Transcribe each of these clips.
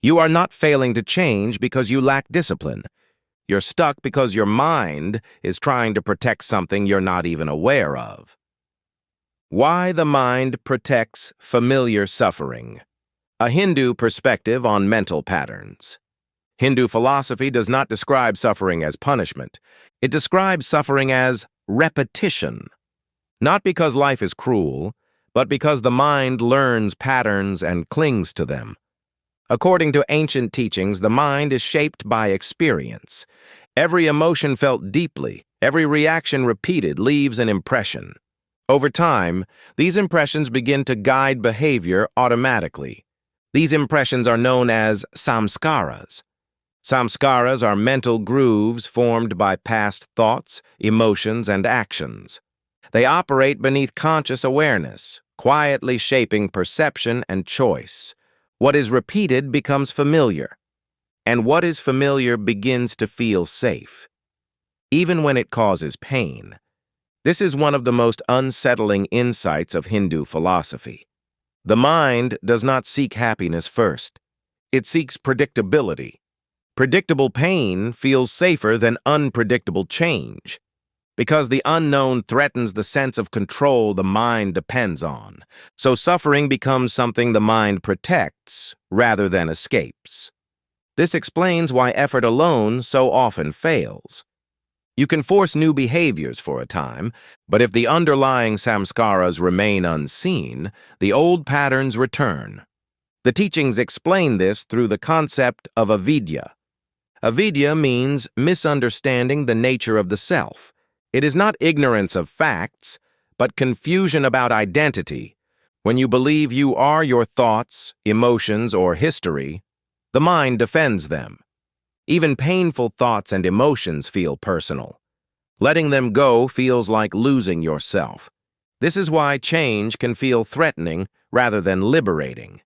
You are not failing to change because you lack discipline. You're stuck because your mind is trying to protect something you're not even aware of. Why the mind protects familiar suffering. A Hindu perspective on mental patterns. Hindu philosophy does not describe suffering as punishment. It describes suffering as repetition. Not because life is cruel, but because the mind learns patterns and clings to them. According to ancient teachings, the mind is shaped by experience. Every emotion felt deeply, every reaction repeated leaves an impression. Over time, these impressions begin to guide behavior automatically. These impressions are known as samskaras. Samskaras are mental grooves formed by past thoughts, emotions, and actions. They operate beneath conscious awareness, quietly shaping perception and choice. What is repeated becomes familiar, and what is familiar begins to feel safe, even when it causes pain. This is one of the most unsettling insights of Hindu philosophy. The mind does not seek happiness first. It seeks predictability. Predictable pain feels safer than unpredictable change, because the unknown threatens the sense of control the mind depends on. So suffering becomes something the mind protects rather than escapes. This explains why effort alone so often fails. You can force new behaviors for a time, but if the underlying samskaras remain unseen, the old patterns return. The teachings explain this through the concept of avidya. Avidya means misunderstanding the nature of the self. It is not ignorance of facts, but confusion about identity. When you believe you are your thoughts, emotions, or history, the mind defends them. Even painful thoughts and emotions feel personal. Letting them go feels like losing yourself. This is why change can feel threatening rather than liberating.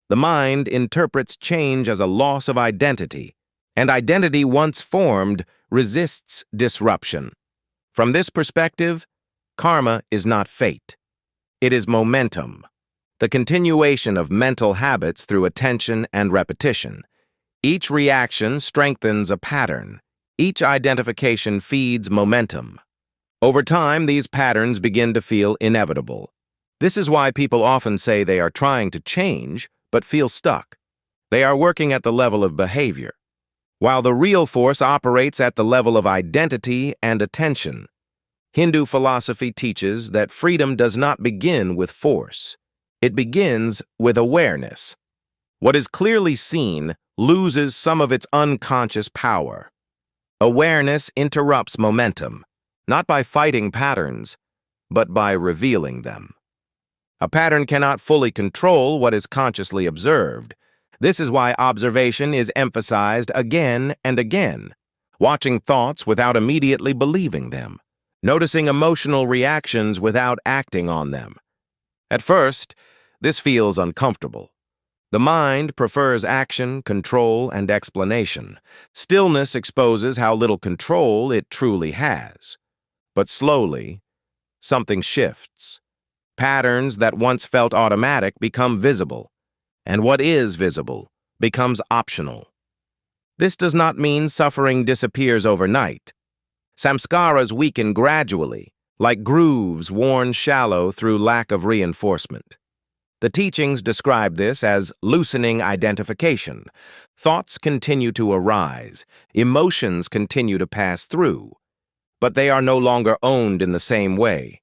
The mind interprets change as a loss of identity, and identity once formed resists disruption. From this perspective, karma is not fate. It is momentum, the continuation of mental habits through attention and repetition. Each reaction strengthens a pattern. Each identification feeds momentum. Over time, these patterns begin to feel inevitable. This is why people often say they are trying to change, but feel stuck. They are working at the level of behavior, while the real force operates at the level of identity and attention. Hindu philosophy teaches that freedom does not begin with force. It begins with awareness. What is clearly seen loses some of its unconscious power. Awareness interrupts momentum, not by fighting patterns, but by revealing them. A pattern cannot fully control what is consciously observed. This is why observation is emphasized again and again, watching thoughts without immediately believing them, noticing emotional reactions without acting on them. At first, this feels uncomfortable. The mind prefers action, control, and explanation. Stillness exposes how little control it truly has. But slowly, something shifts. Patterns that once felt automatic become visible, and what is visible becomes optional. This does not mean suffering disappears overnight. Samskaras weaken gradually, like grooves worn shallow through lack of reinforcement. The teachings describe this as loosening identification. Thoughts continue to arise, emotions continue to pass through, but they are no longer owned in the same way.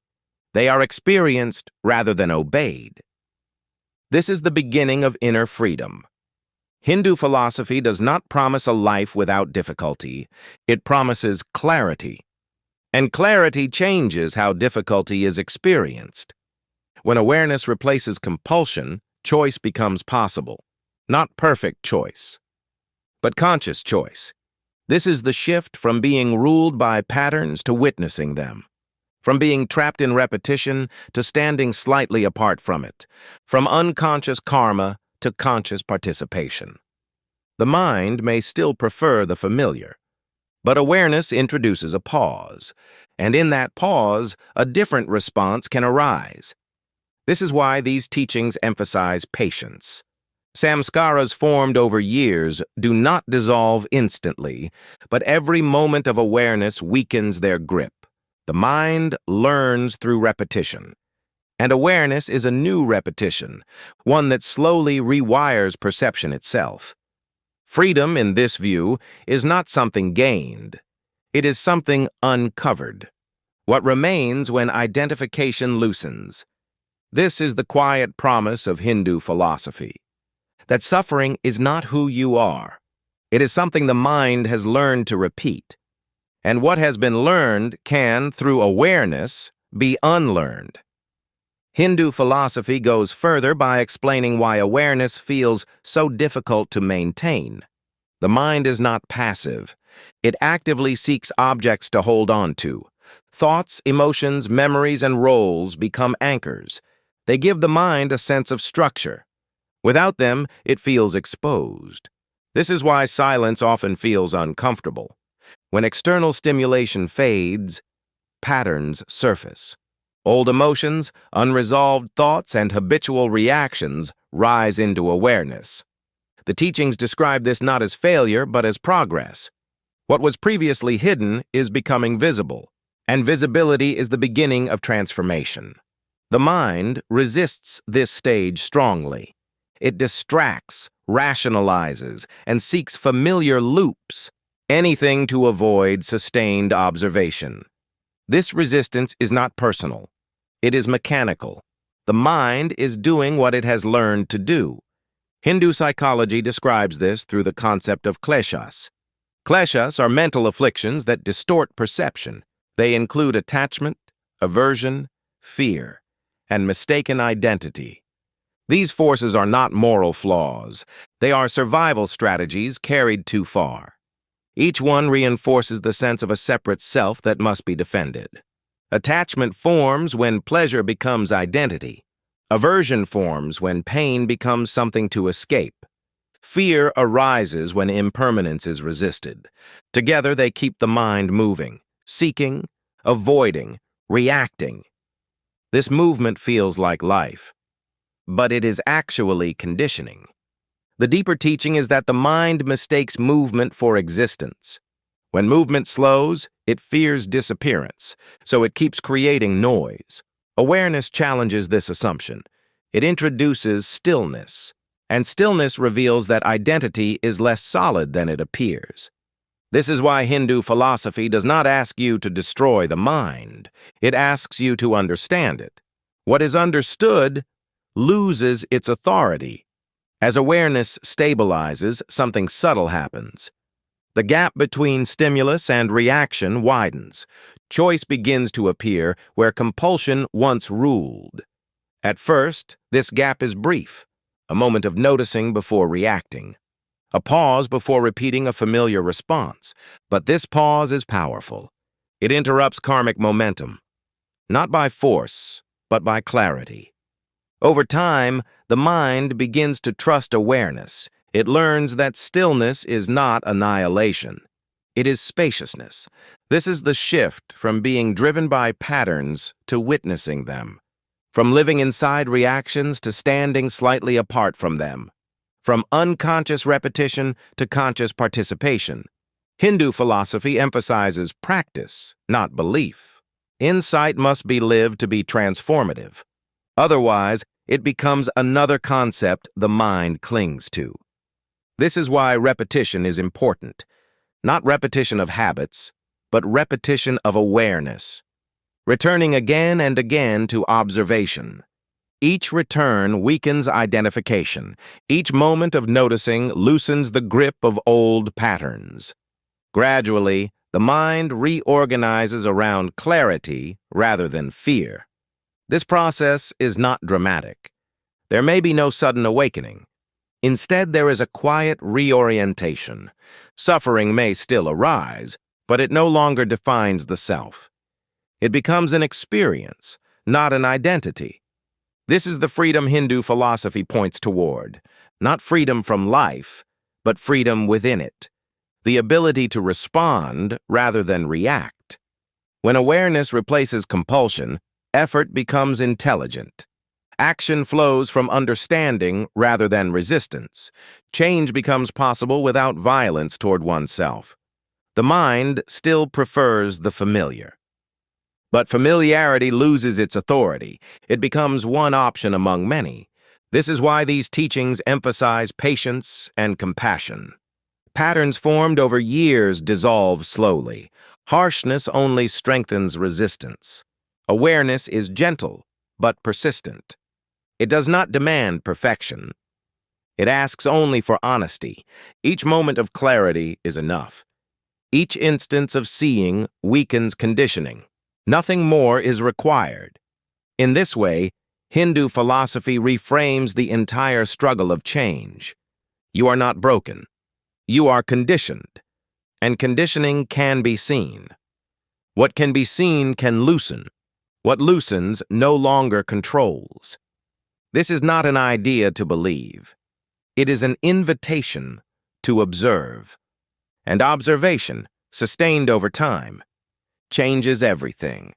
They are experienced rather than obeyed. This is the beginning of inner freedom. Hindu philosophy does not promise a life without difficulty. It promises clarity. And clarity changes how difficulty is experienced. When awareness replaces compulsion, choice becomes possible. Not perfect choice, but conscious choice. This is the shift from being ruled by patterns to witnessing them. From being trapped in repetition to standing slightly apart from it. From unconscious karma to conscious participation. The mind may still prefer the familiar, but awareness introduces a pause, and in that pause, a different response can arise. This is why these teachings emphasize patience. Samskaras formed over years do not dissolve instantly, but every moment of awareness weakens their grip. The mind learns through repetition. And awareness is a new repetition, one that slowly rewires perception itself. Freedom, in this view, is not something gained. It is something uncovered. What remains when identification loosens. This is the quiet promise of Hindu philosophy, that suffering is not who you are. It is something the mind has learned to repeat. And what has been learned can, through awareness, be unlearned. Hindu philosophy goes further by explaining why awareness feels so difficult to maintain. The mind is not passive. It actively seeks objects to hold on to. Thoughts, emotions, memories, and roles become anchors. They give the mind a sense of structure. Without them, it feels exposed. This is why silence often feels uncomfortable. When external stimulation fades, patterns surface. Old emotions, unresolved thoughts, and habitual reactions rise into awareness. The teachings describe this not as failure, but as progress. What was previously hidden is becoming visible, and visibility is the beginning of transformation. The mind resists this stage strongly. It distracts, rationalizes, and seeks familiar loops, anything to avoid sustained observation. This resistance is not personal. It is mechanical. The mind is doing what it has learned to do. Hindu psychology describes this through the concept of kleshas. Kleshas are mental afflictions that distort perception. They include attachment, aversion, fear, and mistaken identity. These forces are not moral flaws. They are survival strategies carried too far. Each one reinforces the sense of a separate self that must be defended. Attachment forms when pleasure becomes identity. Aversion forms when pain becomes something to escape. Fear arises when impermanence is resisted. Together they keep the mind moving, seeking, avoiding, reacting. This movement feels like life, but it is actually conditioning. The deeper teaching is that the mind mistakes movement for existence. When movement slows, it fears disappearance, so it keeps creating noise. Awareness challenges this assumption. It introduces stillness, and stillness reveals that identity is less solid than it appears. This is why Hindu philosophy does not ask you to destroy the mind. It asks you to understand it. What is understood loses its authority. As awareness stabilizes, something subtle happens. The gap between stimulus and reaction widens. Choice begins to appear where compulsion once ruled. At first, this gap is brief, a moment of noticing before reacting, a pause before repeating a familiar response. But this pause is powerful. It interrupts karmic momentum, not by force, but by clarity. Over time, the mind begins to trust awareness. It learns that stillness is not annihilation. It is spaciousness. This is the shift from being driven by patterns to witnessing them, from living inside reactions to standing slightly apart from them, from unconscious repetition to conscious participation. Hindu philosophy emphasizes practice, not belief. Insight must be lived to be transformative. Otherwise, it becomes another concept the mind clings to. This is why repetition is important. Not repetition of habits, but repetition of awareness. Returning again and again to observation. Each return weakens identification. Each moment of noticing loosens the grip of old patterns. Gradually, the mind reorganizes around clarity rather than fear. This process is not dramatic. There may be no sudden awakening. Instead, there is a quiet reorientation. Suffering may still arise, but it no longer defines the self. It becomes an experience, not an identity. This is the freedom Hindu philosophy points toward. Not freedom from life, but freedom within it. The ability to respond rather than react. When awareness replaces compulsion, effort becomes intelligent. Action flows from understanding rather than resistance. Change becomes possible without violence toward oneself. The mind still prefers the familiar. But familiarity loses its authority. It becomes one option among many. This is why these teachings emphasize patience and compassion. Patterns formed over years dissolve slowly. Harshness only strengthens resistance. Awareness is gentle, but persistent. It does not demand perfection. It asks only for honesty. Each moment of clarity is enough. Each instance of seeing weakens conditioning. Nothing more is required. In this way, Hindu philosophy reframes the entire struggle of change. You are not broken. You are conditioned. And conditioning can be seen. What can be seen can loosen. What loosens no longer controls. This is not an idea to believe. It is an invitation to observe. And observation, sustained over time, changes everything.